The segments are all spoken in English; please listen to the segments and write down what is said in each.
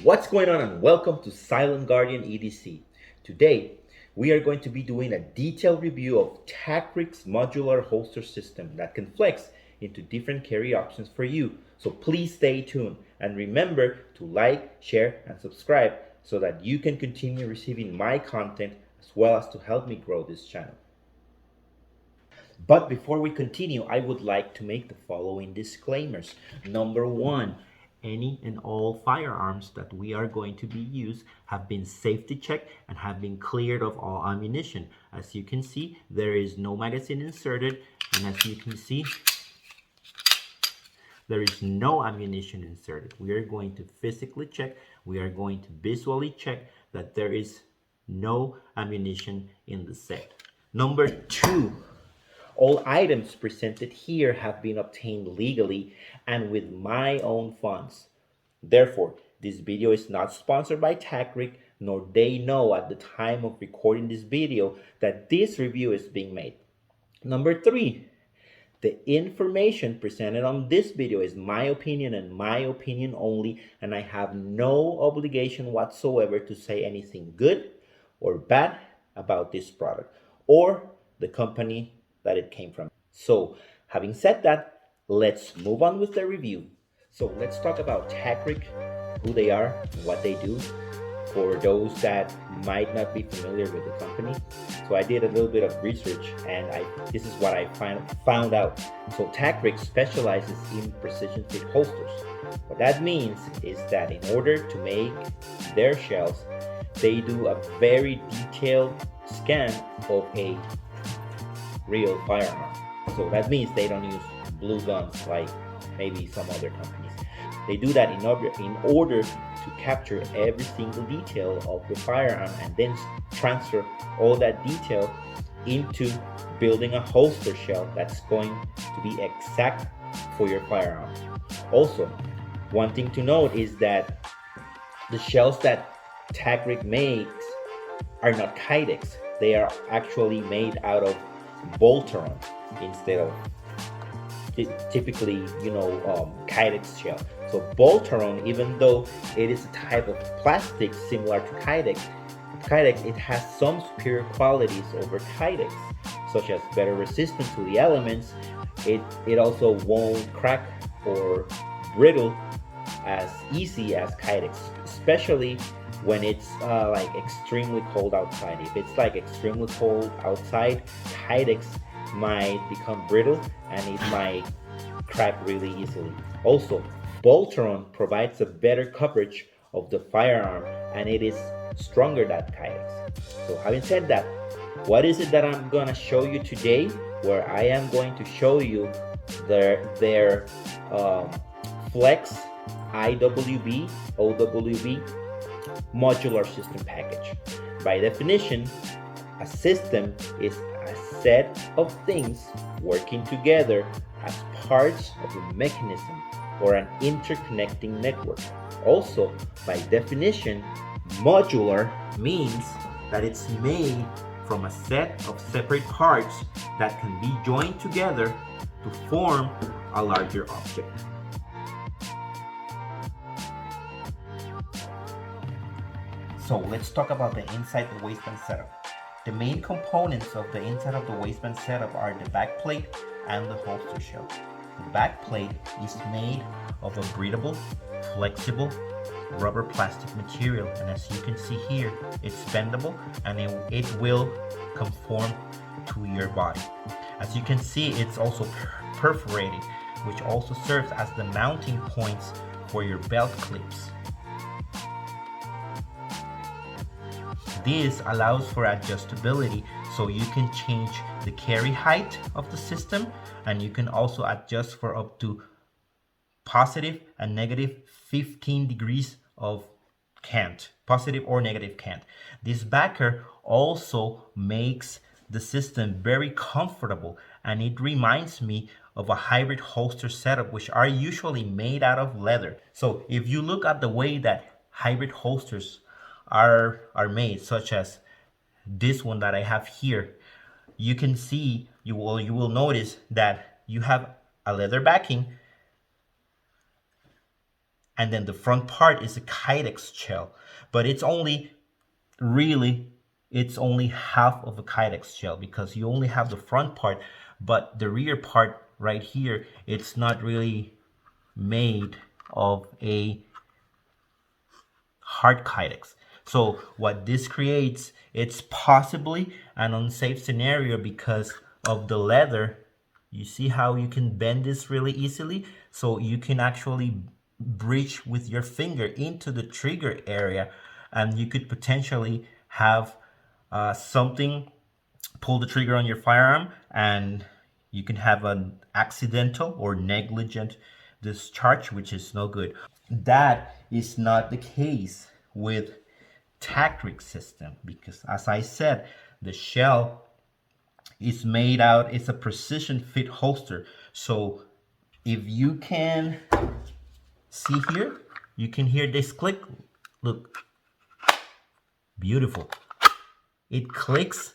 What's going on, and welcome to Silent Guardian EDC. Today we are going to be doing a detailed review of Tacrig's modular holster system that can flex into different carry options for you. So please stay tuned and remember to like, share and subscribe so that you can continue receiving my content as well as to help me grow this channel. But before we continue, I would like to make the following disclaimers. Number one, any and all firearms that we are going to be used have been safety checked and have been cleared of all ammunition. As you can see, there is no magazine inserted, and as you can see, there is no ammunition inserted. We are going to physically check, we are going to visually check that there is no ammunition in the set. Number two, all items presented here have been obtained legally and with my own funds. Therefore, this video is not sponsored by Tacrig, nor they know at the time of recording this video that this review is being made. Number three, the information presented on this video is my opinion and my opinion only, and I have no obligation whatsoever to say anything good or bad about this product or the company that it came from. So, having said that, let's move on with the review. So let's talk about Tacrig, who they are, what they do, for those that might not be familiar with the company. So I did a little bit of research, and this is what I found out. So Tacrig specializes in precision fit holsters. What that means is that in order to make their shells, they do a very detailed scan of a real firearm. So that means they don't use blue guns like maybe some other companies. They do that in order to capture every single detail of the firearm and then transfer all that detail into building a holster shell that's going to be exact for your firearm. Also, one thing to note is that the shells that Tacrig makes are not Kydex. They are actually made out of Bolteron instead of typically, Kydex shell. So Bolteron, even though it is a type of plastic similar to Kydex, it has some superior qualities over Kydex, such as better resistance to the elements. It also won't crack or brittle as easy as Kydex, especially when it's like extremely cold outside. If it's like extremely cold outside, Kydex might become brittle and it might crack really easily. Also, Bolteron provides a better coverage of the firearm and it is stronger than Kydex. So having said that, what is it that I'm gonna show you today? Where I am going to show you their Flex Iwb Owb modular system package. By definition, a system is a set of things working together as parts of a mechanism or an interconnecting network. Also, by definition, modular means that it's made from a set of separate parts that can be joined together to form a larger object. So let's talk about the inside the waistband setup. The main components of the inside of the waistband setup are the back plate and the holster shell. The back plate is made of a breathable, flexible, rubber plastic material, and as you can see here, it's bendable and it will conform to your body. As you can see, it's also perforated, which also serves as the mounting points for your belt clips. This allows for adjustability, so you can change the carry height of the system, and you can also adjust for up to positive and negative 15 degrees of cant, positive or negative cant. This backer also makes the system very comfortable, and it reminds me of a hybrid holster setup, which are usually made out of leather. So if you look at the way that hybrid holsters are made, such as this one that I have here, you can see, you will notice that you have a leather backing, and then the front part is a Kydex shell, but it's only it's only half of a Kydex shell, because you only have the front part, but the rear part right here, it's not really made of a hard Kydex. So what this creates, it's possibly an unsafe scenario because of the leather. You see how you can bend this really easily? So you can actually breach with your finger into the trigger area, and you could potentially have something pull the trigger on your firearm, and you can have an accidental or negligent discharge, which is no good. That is not the case with Tacrig system, because as I said, the shell is made out, it's a precision fit holster. So if you can see here, you can hear this click. Look, beautiful. It clicks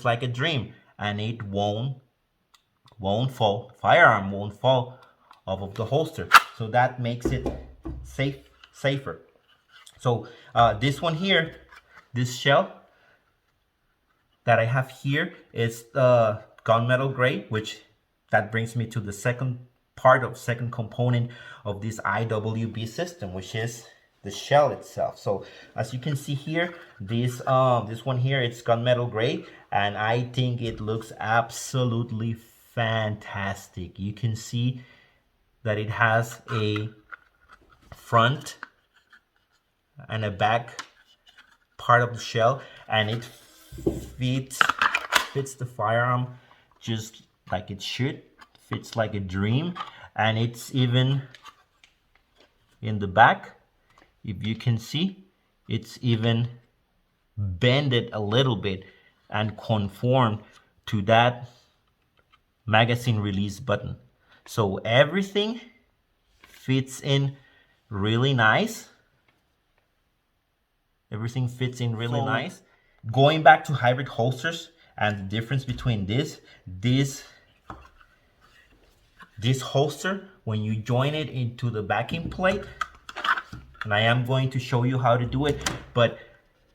like a dream, and it won't fall. Firearm won't fall off of the holster. So that makes it safer. So this one here, this shell that I have here is gunmetal gray, which that brings me to the second component of this Iwb system, which is the shell itself. So as you can see here, this one here, it's gunmetal gray, and I think it looks absolutely fantastic. You can see that it has a front and a back part of the shell, and it fits the firearm just like it should. Fits like a dream, and it's even in the back. If you can see, it's even bended a little bit and conformed to that magazine release button. So everything fits in really nice. Everything fits in really nice. Going back to hybrid holsters and the difference between this holster, when you join it into the backing plate, and I am going to show you how to do it, but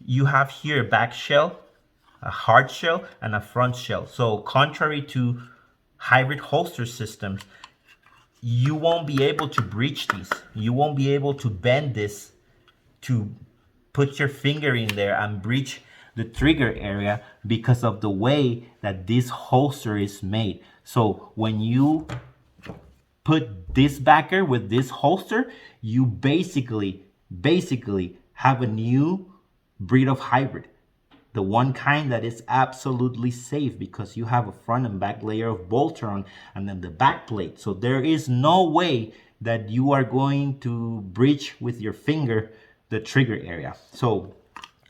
you have here a back shell, a hard shell, and a front shell. So contrary to hybrid holster systems, you won't be able to breach these. You won't be able to bend this to put your finger in there and breach the trigger area because of the way that this holster is made. So when you put this backer with this holster, you basically have a new breed of hybrid. The one kind that is absolutely safe because you have a front and back layer of Boltron and then the back plate. So there is no way that you are going to breach with your finger the trigger area. So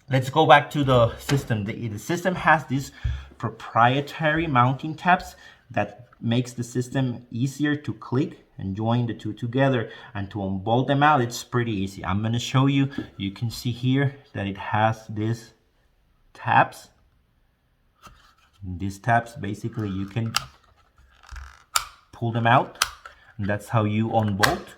let's go back to the system. The system has these proprietary mounting tabs that makes the system easier to click and join the two together, and to unbolt them out, it's pretty easy. I'm going to show you. You can see here that it has these tabs. These tabs, basically you can pull them out, and that's how you unbolt.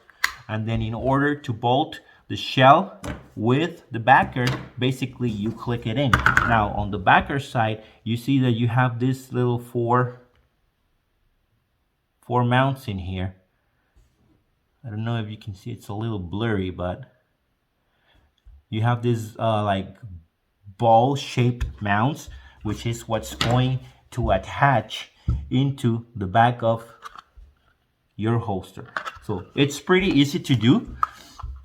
And then in order to bolt the shell with the backer, basically you click it in. Now on the backer side, you see that you have this little four mounts in here. I don't know if you can see, it's a little blurry, but you have this like ball shaped mounts, which is what's going to attach into the back of your holster. So it's pretty easy to do,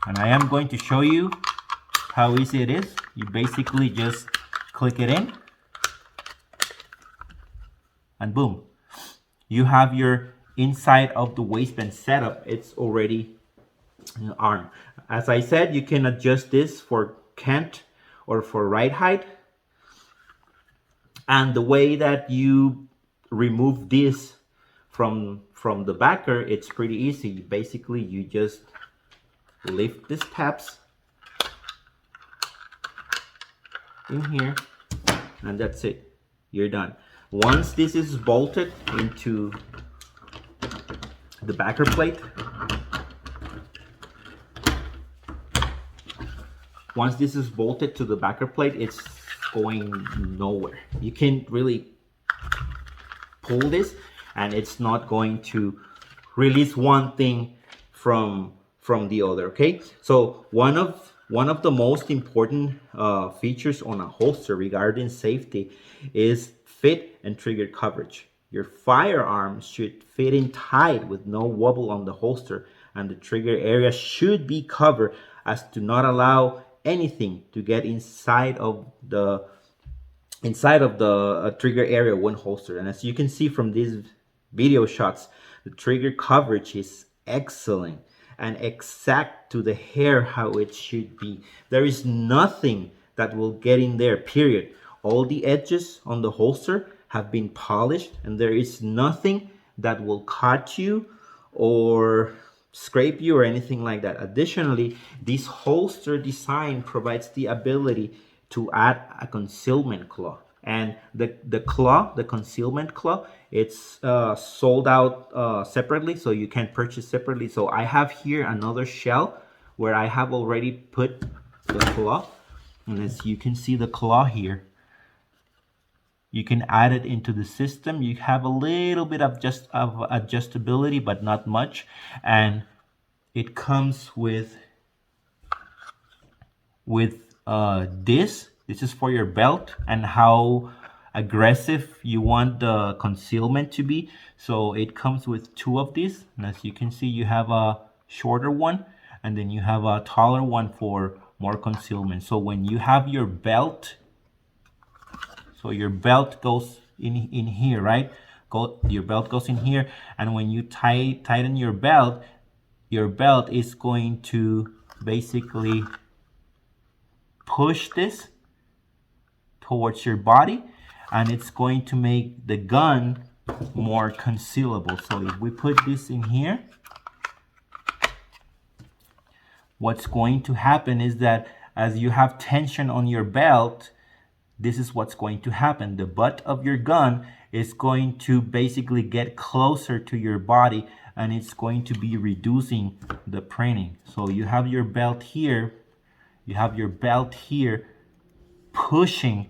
and I am going to show you how easy it is. You basically just click it in, and boom, you have your inside of the waistband setup, it's already armed. As I said, you can adjust this for cant or for ride height. And the way that you remove this from the backer, it's pretty easy. Basically, you just lift these tabs in here, and that's it. You're done. Once this is bolted into the backer plate, it's going nowhere. You can't really pull this, and it's not going to release one thing from the other. Okay, so one of the most important features on a holster regarding safety is fit and trigger coverage. Your firearm should fit in tight with no wobble on the holster, and the trigger area should be covered as to not allow anything to get inside of the trigger area when holstered. And as you can see from these video shots, the trigger coverage is excellent and exact to the hair how it should be. There is nothing that will get in there, period. All the edges on the holster have been polished, and there is nothing that will cut you or scrape you or anything like that. Additionally, this holster design provides the ability to add a concealment claw, and the concealment claw, it's sold out separately, so you can purchase separately. So I have here another shell where I have already put the claw, and as you can see the claw here, you can add it into the system. You have a little bit of adjustability, but not much, and it comes with this. This is for your belt and how aggressive you want the concealment to be. So it comes with two of these, and as you can see, you have a shorter one, and then you have a taller one for more concealment. So when you have your belt, so your belt goes in here, right? Your belt goes in here, and when you tighten your belt is going to basically push this towards your body, and it's going to make the gun more concealable. So if we put this in here, what's going to happen is that as you have tension on your belt, this is what's going to happen. The butt of your gun is going to basically get closer to your body, and it's going to be reducing the printing. So you have your belt here, pushing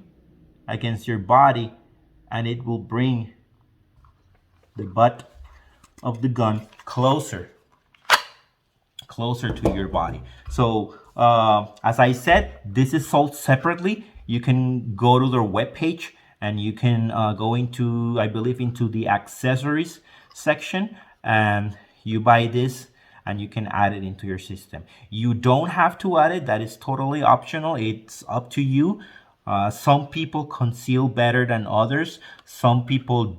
against your body, and it will bring the butt of the gun closer to your body. So as I said, this is sold separately. You can go to their webpage, and you can go into, I believe, into the accessories section, and you buy this and you can add it into your system. You don't have to add it. That is totally optional. It's up to you. Some people conceal better than others. Some people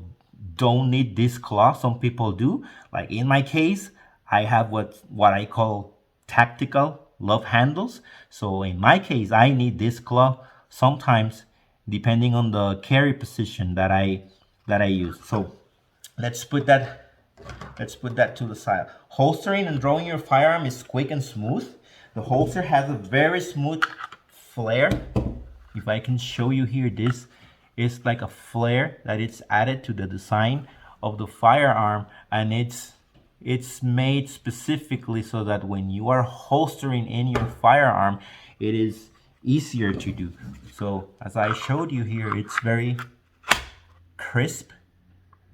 don't need this claw. Some people do. Like in my case, I have what I call tactical love handles. So in my case, I need this claw sometimes, depending on the carry position that I use. So let's put that to the side. Holstering and drawing your firearm is quick and smooth. The holster has a very smooth flare. If I can show you here, this is like a flare that it's added to the design of the firearm, and it's made specifically so that when you are holstering in your firearm, it is easier to do. So as I showed you here, it's very crisp,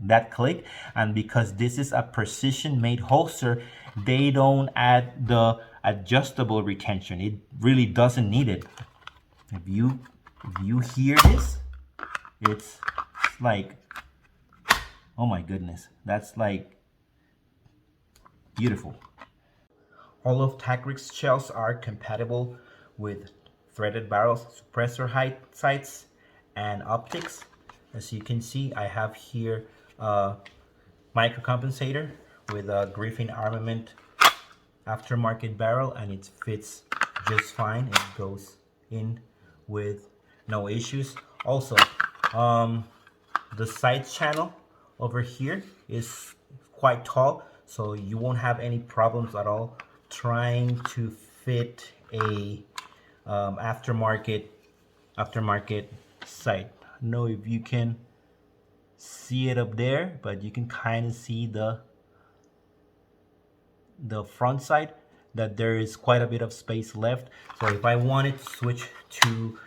that click, and because this is a precision made holster, they don't add the adjustable retention. It really doesn't need it. If you hear this, it's like, oh my goodness, that's like beautiful. All of Tacrig's shells are compatible with threaded barrels, suppressor height sights, and optics. As you can see, I have here micro compensator with a Griffin Armament aftermarket barrel, and it fits just fine. It goes in with no issues. Also, the side channel over here is quite tall, so you won't have any problems at all trying to fit a aftermarket sight. I don't know if you can see it up there, but you can kind of see the front side, that there is quite a bit of space left. So if I wanted to switch to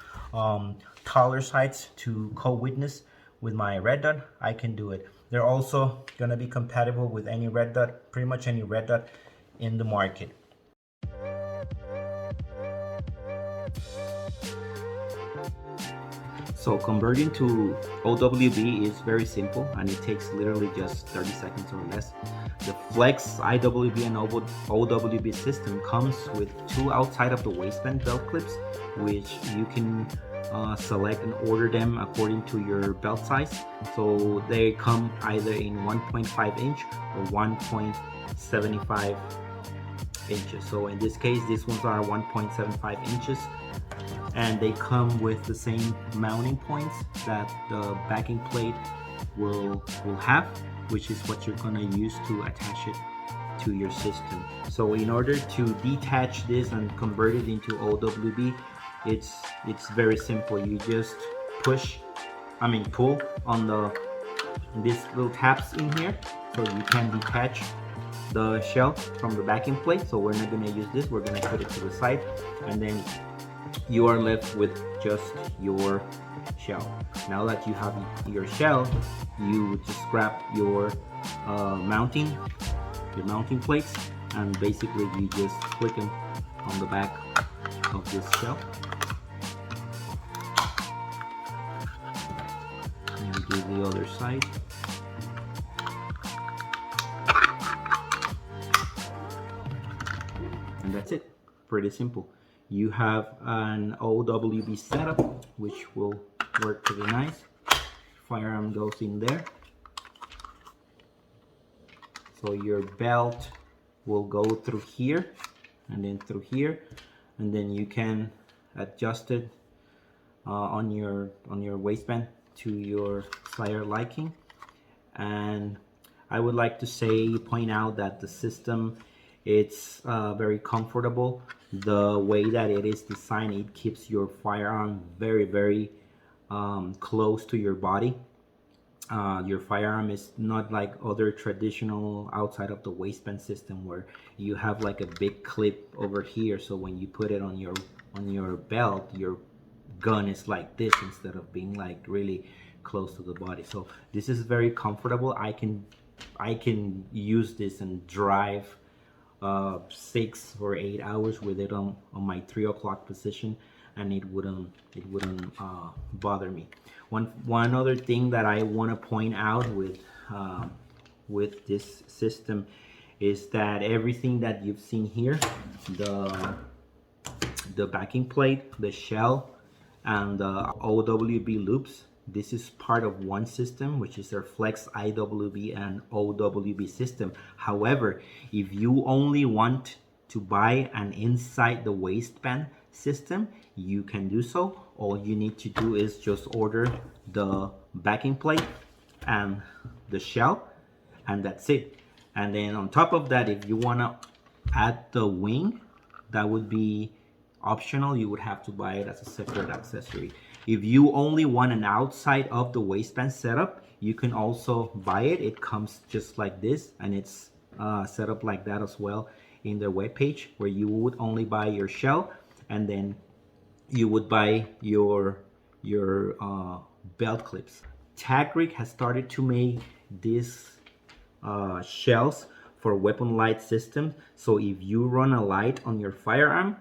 taller sights to co-witness with my red dot, I can do it. They're also going to be compatible with any red dot, pretty much any red dot in the market. So converting to OWB is very simple, and it takes literally just 30 seconds or less. The Flex Iwb and OWB system comes with two outside of the waistband belt clips, which you can select and order them according to your belt size. So they come either in 1.5 inch or 1.75 inches. So in this case, these ones are 1.75 inches, and they come with the same mounting points that the backing plate will have, which is what you're going to use to attach it to your system. So in order to detach this and convert it into OWB, it's very simple. You just pull on these little tabs in here, so you can detach the shell from the backing plate. So we're not going to use this, we're going to put it to the side, and then you are left with just your shell. Now that you have your shell, you would just grab your mounting plates, and basically you just click them on the back of this shell, and you do the other side. And that's it. Pretty simple. You have an OWB setup, which will work pretty nice. Firearm goes in there. So your belt will go through here and then through here, and then you can adjust it on your waistband to your desired liking. And I would like to point out that the system, it's very comfortable. The way that it is designed, it keeps your firearm very close to your body. Your firearm is not like other traditional outside of the waistband system where you have like a big clip over here, so when you put it on your belt, your gun is like this instead of being like really close to the body. So this is very comfortable. I can use this and drive 6 or 8 hours with it on my 3 o'clock position, and it wouldn't bother me. One other thing that I want to point out with this system is that everything that you've seen here, the backing plate, the shell, and the OWB loops, this is part of one system, which is their Flex Iwb and OWB system. However, if you only want to buy an inside the waistband system, you can do so. All you need to do is just order the backing plate and the shell, and that's it. And then on top of that, if you want to add the wing, that would be optional. You would have to buy it as a separate accessory. If you only want an outside of the waistband setup, you can also buy it. It comes just like this, and it's set up like that as well in their webpage, where you would only buy your shell, and then you would buy your belt clips. Tacrig has started to make these shells for weapon light systems. So if you run a light on your firearm,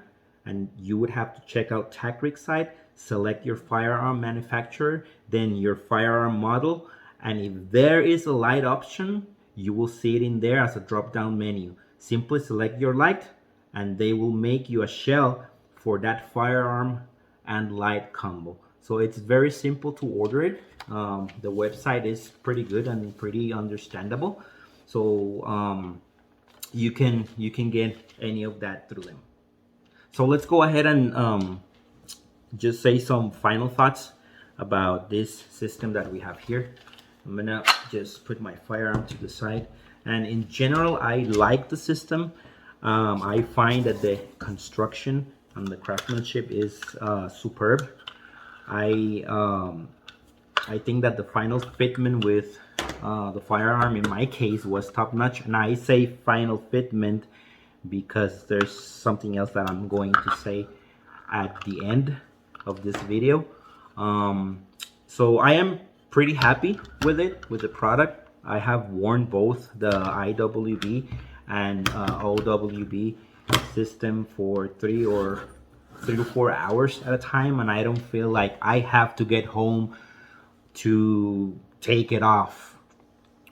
and you would have to check out Tacrig site, select your firearm manufacturer, then your firearm model, and if there is a light option, you will see it in there as a drop-down menu. Simply select your light, and they will make you a shell for that firearm and light combo. So it's very simple to order it. The website is pretty good and pretty understandable. So you can get any of that through them. So let's go ahead and just say some final thoughts about this system that we have here. I'm gonna just put my firearm to the side, and in general I like the system. I find that the construction and the craftsmanship is superb. I think that the final fitment with the firearm in my case was top-notch, and I say final fitment because there's something else that I'm going to say at the end of this video. So I am pretty happy with it, with the product. I have worn both the Iwb and Owb system for 3 to 4 hours at a time, and I don't feel like I have to get home to take it off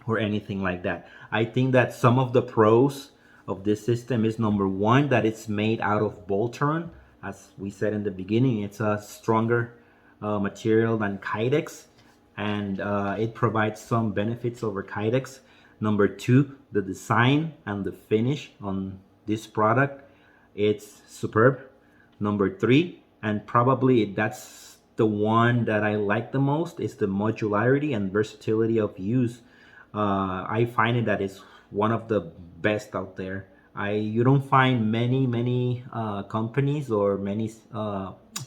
or anything like that. I think that some of the pros of this system is, number one, that it's made out of Boltron. As we said in the beginning, it's a stronger material than Kydex, and it provides some benefits over Kydex. Number two, the design and the finish on this product, it's superb. Number three, and probably that's the one that I like the most, is the modularity and versatility of use. I find it that it's one of the best out there. You don't find many companies or many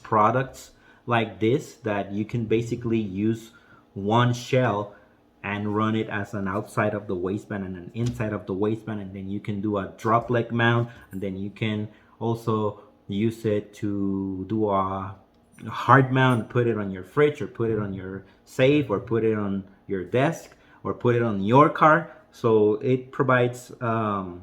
products like this that you can basically use one shell and run it as an outside of the waistband and an inside of the waistband, and then you can do a drop leg mount, and then you can also use it to do a hard mount, put it on your fridge or put it on your safe or put it on your desk or put it on your car. So it provides a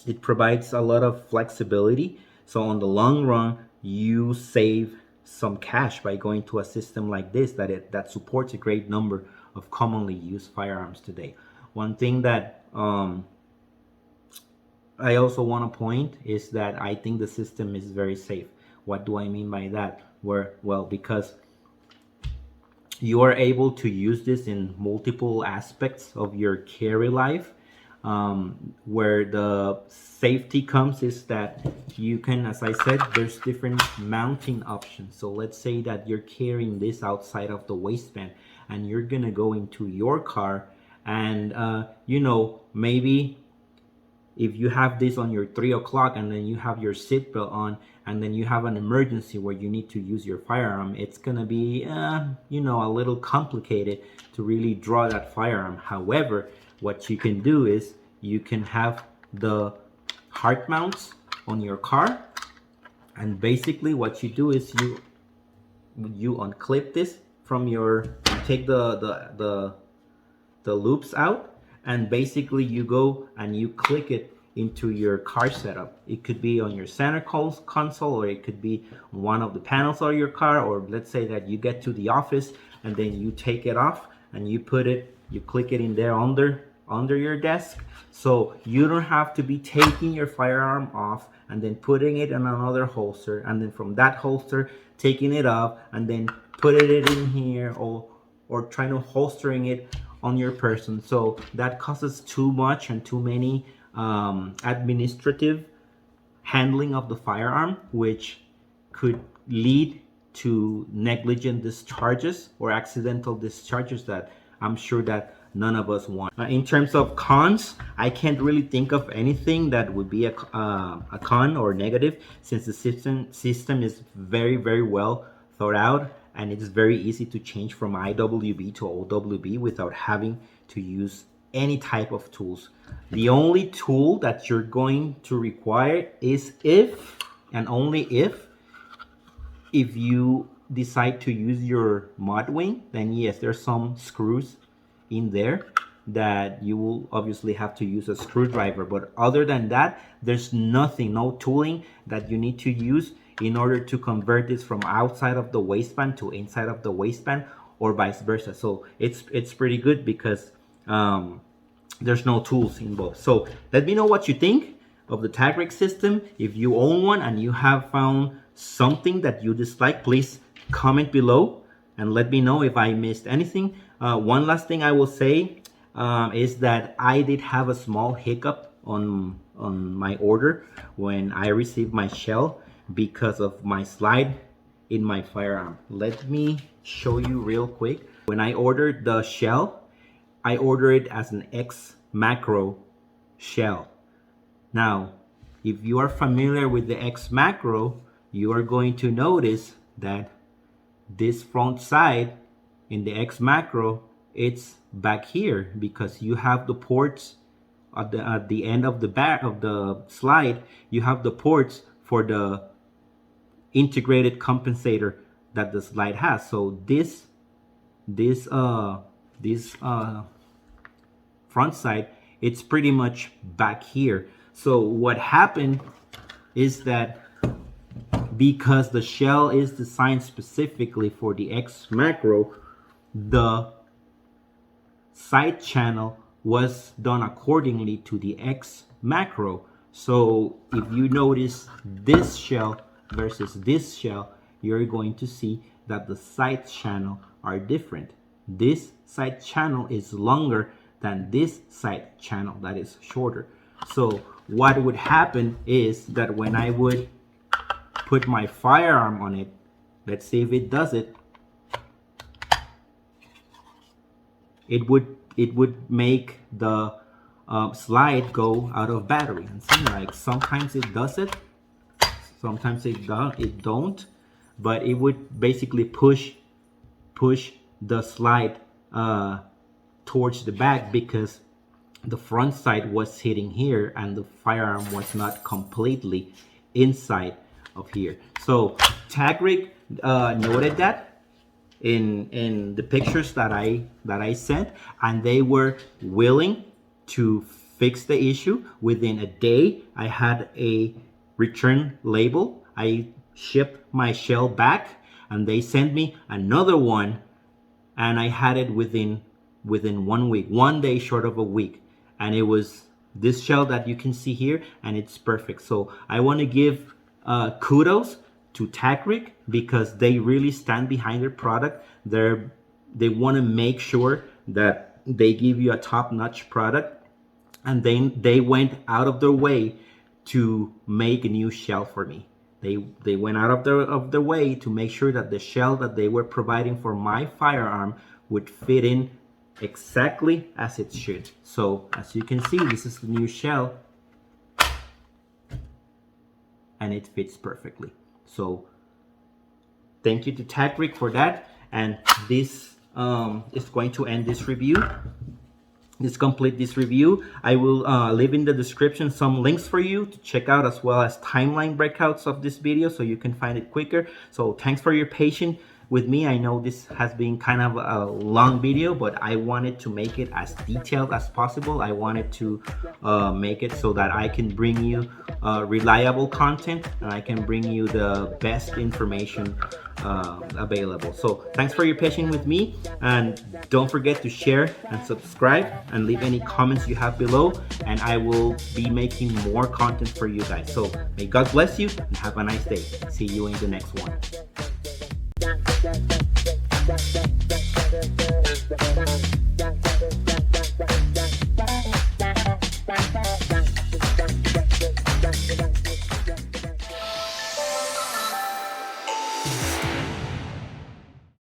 lot of flexibility. So on the long run, you save some cash by going to a system like this that supports a great number of commonly used firearms today. One thing that I also want to point is that I think the system is very safe. What do I mean by that? Well, because you are able to use this in multiple aspects of your carry life. Where the safety comes is that you can, as I said, there's different mounting options. So let's say that you're carrying this outside of the waistband and you're gonna go into your car, and maybe if you have this on your 3 o'clock and then you have your seatbelt on and then you have an emergency where you need to use your firearm, it's gonna be a little complicated to really draw that firearm. However, what you can do is you can have the hard mounts on your car, and basically what you do is you unclip this from your, take the loops out, and basically you go and you click it into your car setup. It could be on your center console, or it could be on one of the panels of your car, or let's say that you get to the office and then you take it off and you click it in there under your desk. So you don't have to be taking your firearm off and then putting it in another holster, and then from that holster taking it off and then putting it in here, or trying to holstering it on your person. So that causes too much and too many administrative handling of the firearm, which could lead to negligent discharges or accidental discharges that I'm sure that none of us want. In terms of cons, I can't really think of anything that would be a con or negative, since the system is very well thought out, and it's very easy to change from Iwb to Owb without having to use any type of tools. The only tool that you're going to require is if and only if you decide to use your mod wing, then yes, there's some screws in there that you will obviously have to use a screwdriver, but other than that, there's nothing, no tooling that you need to use in order to convert this from outside of the waistband to inside of the waistband, or vice versa. So it's pretty good because there's no tools involved. So let me know what you think of the Tacrig system. If you own one and you have found something that you dislike, please comment below and let me know if I missed anything. One last thing I will say, is that I did have a small hiccup on my order when I received my shell because of my slide in my firearm. Let me show you real quick. When I ordered the shell, I ordered it as an X macro shell. Now, if you are familiar with the X macro, you are going to notice that this front side in the X macro, it's back here because you have the ports at the end of the back of the slide. You have the ports for the integrated compensator that the slide has. So this front side, it's pretty much back here. So what happened is that because the shell is designed specifically for the X macro, the side channel was done accordingly to the X macro. So if you notice this shell versus this shell, you're going to see that the side channel are different. This side channel is longer than this side channel that is shorter. So what would happen is that when I would put my firearm on it, let's see if it does it, it would make the slide go out of battery. And see, like sometimes it does it, sometimes it don't, but it would basically push the slide towards the back because the front side was hitting here and the firearm was not completely inside of here. So Tacrig noted that in the pictures that I sent, and they were willing to fix the issue. Within a day, I had a return label. I shipped my shell back and they sent me another one, and I had it within 1 week, 1 day short of a week, and it was this shell that you can see here, and it's perfect. So I want to give kudos to Tacrig because they really stand behind their product. They want to make sure that they give you a top-notch product, and then they went out of their way to make a new shell for me. They went out of their way to make sure that the shell that they were providing for my firearm would fit in exactly as it should. So as you can see, this is the new shell and it fits perfectly. So thank you to Tacrig for that. And this is going to end this review. Complete this review. I will leave in the description some links for you to check out, as well as timeline breakouts of this video so you can find it quicker. So thanks for your patience with me. I know this has been kind of a long video, but I wanted to make it as detailed as possible. I wanted to make it so that I can bring you reliable content and I can bring you the best information available. So thanks for your patience with me, and don't forget to share and subscribe and leave any comments you have below, and I will be making more content for you guys. So may God bless you and have a nice day. See you in the next one.